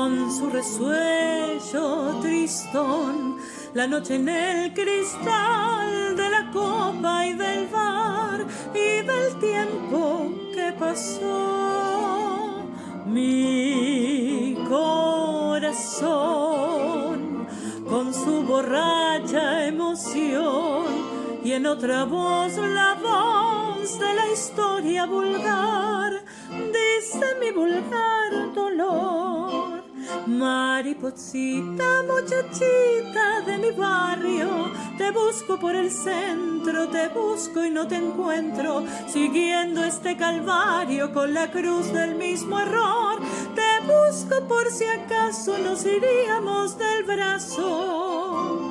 con su resuello tristón, la noche en el cristal de la copa y del bar y del tiempo que pasó. Mi corazón con su borracha emoción y en otra voz la voz de la historia vulgar, dice mi vulgar dolor. Mariposita, muchachita de mi barrio, te busco por el centro, te busco y no te encuentro, siguiendo este calvario con la cruz del mismo error. Te busco por si acaso nos iríamos del brazo.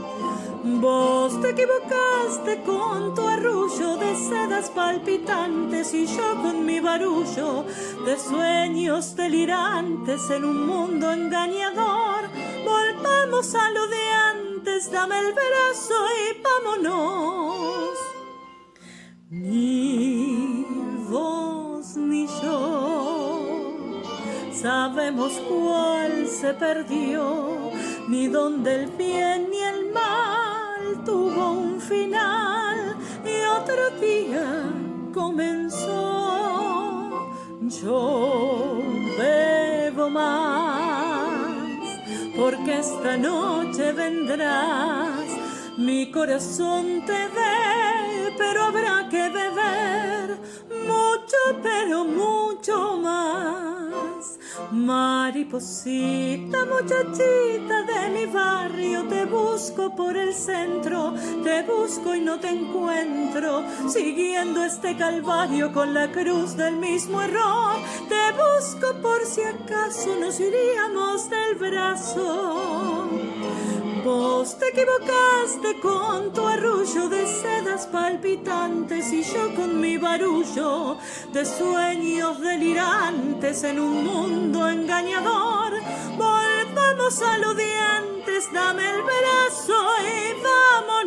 Vos te equivocaste con tu arrullo de sedas palpitantes y yo con mi barullo de sueños delirantes en un mundo engañador. Volvamos a lo de antes, dame el brazo y vámonos. Ni vos ni yo sabemos cuál se perdió, ni dónde el bien ni el mal tuvo un final y otro día comenzó. Yo bebo más porque esta noche vendrás, mi corazón te dé, pero habrá que beber mucho, pero mucho más. Mariposita, muchachita de mi barrio, te busco por el centro, te busco y no te encuentro, siguiendo este calvario con la cruz del mismo error. Te busco por si acaso nos iríamos del brazo. Vos te equivocaste con tu arrullo de sedas palpitantes y yo con mi barullo de sueños delirantes en un mundo engañador. Volvamos a lo de antes, dame el brazo y vamos.